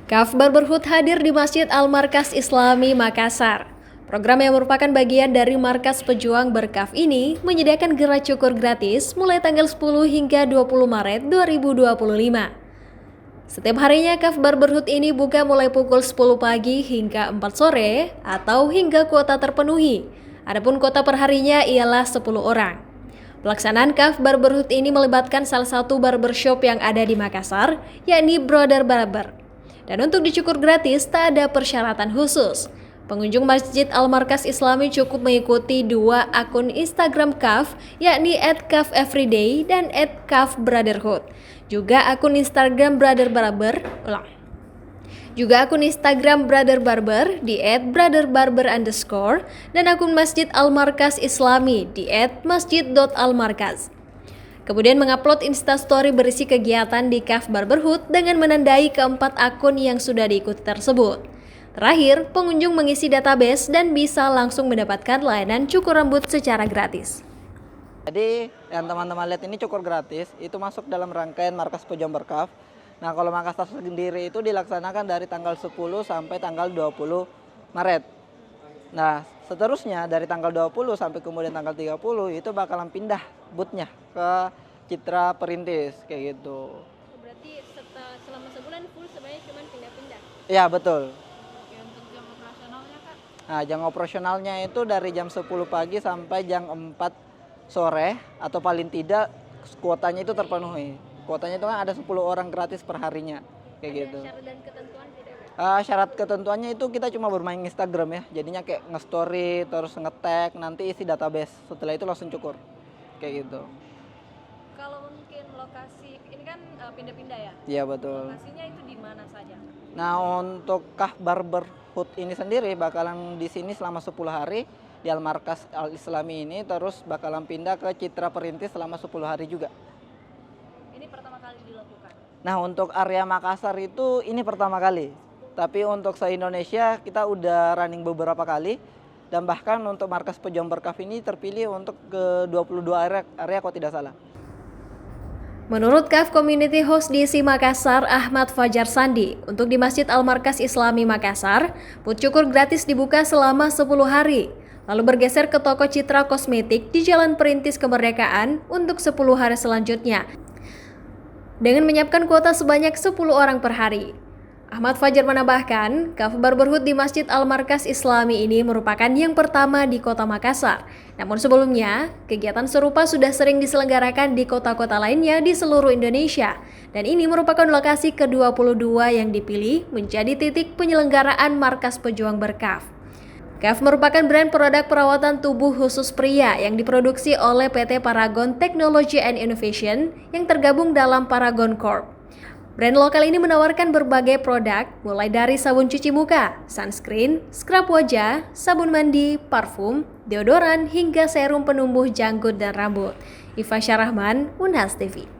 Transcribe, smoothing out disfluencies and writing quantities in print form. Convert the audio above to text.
Kaf Barberhood hadir di Masjid Al-Markas Islami Makassar. Program yang merupakan bagian dari Markas Pejuang Berkaf ini menyediakan gerak cukur gratis mulai tanggal 10 hingga 20 Maret 2025. Setiap harinya Kaf Barberhood ini buka mulai pukul 10 pagi hingga 4 sore atau hingga kuota terpenuhi. Adapun kuota perharinya ialah 10 orang. Pelaksanaan Kaf Barberhood ini melibatkan salah satu barbershop yang ada di Makassar, yakni Brother Barber. Dan untuk dicukur gratis tak ada persyaratan khusus. Pengunjung Masjid Al-Markas Islami cukup mengikuti dua akun Instagram Kaf, yakni @kafeveryday dan @kafbrotherhood. Juga akun Instagram Brother Barber, di @brotherbarber_ dan akun Masjid Al-Markas Islami di @masjid.almarkas. Kemudian mengupload instastory berisi kegiatan di Kaf Barberhood dengan menandai keempat akun yang sudah diikuti tersebut. Terakhir, pengunjung mengisi database dan bisa langsung mendapatkan layanan cukur rambut secara gratis. Jadi yang teman-teman lihat ini cukur gratis, itu masuk dalam rangkaian Markas Pejuang Berkaf. Nah, kalau Makassar sendiri itu dilaksanakan dari tanggal 10 sampai tanggal 20 Maret. Nah, seterusnya dari tanggal 20 sampai kemudian tanggal 30 itu bakalan pindah boothnya ke Citra Perintis kayak gitu. Berarti selama sebulan full sebenarnya cuma pindah-pindah? Ya, betul. Oke, untuk jam operasionalnya Kak? Nah, jam operasionalnya itu dari jam 10 pagi sampai jam 4 sore atau paling tidak kuotanya itu terpenuhi. Kuotanya itu kan ada 10 orang gratis per harinya kayak gitu. Syarat dan ketentuan tidak? Syarat ketentuannya itu kita cuma bermain Instagram ya, jadinya kayak nge-story terus nge-tag, nanti isi database, setelah itu langsung cukur kayak gitu. Kalau mungkin lokasi ini kan pindah-pindah ya? Iya, betul. Lokasinya itu di mana saja? Nah, untuk Kaf Barberhood ini sendiri bakalan di sini selama 10 hari di Al-Markas Al-Islami ini, terus bakalan pindah ke Citra Perintis selama 10 hari juga. Ini pertama kali dilakukan? Nah, untuk area Makassar itu ini pertama kali. Tapi untuk se-Indonesia kita udah running beberapa kali. Dan bahkan untuk Markas Pejuang Berkaf ini terpilih untuk ke 22 area kalau tidak salah. Menurut Kaf Community Host DC Makassar, Ahmad Fajar Sandi, untuk di Masjid Al-Markas Islami Makassar, booth cukur gratis dibuka selama 10 hari. Lalu bergeser ke toko Citra Kosmetik di Jalan Perintis Kemerdekaan untuk 10 hari selanjutnya. Dengan menyiapkan kuota sebanyak 10 orang per hari. Ahmad Fajar menambahkan, Kaf Barberhood di Masjid Al-Markas Islami ini merupakan yang pertama di Kota Makassar. Namun sebelumnya, kegiatan serupa sudah sering diselenggarakan di kota-kota lainnya di seluruh Indonesia. Dan ini merupakan lokasi ke-22 yang dipilih menjadi titik penyelenggaraan Markas Pejuang Berkaf. Kaf merupakan brand produk perawatan tubuh khusus pria yang diproduksi oleh PT Paragon Technology and Innovation yang tergabung dalam Paragon Corp. Brand lokal ini menawarkan berbagai produk, mulai dari sabun cuci muka, sunscreen, scrub wajah, sabun mandi, parfum, deodoran, hingga serum penumbuh janggut dan rambut. Iva Syarahman, Unhas TV.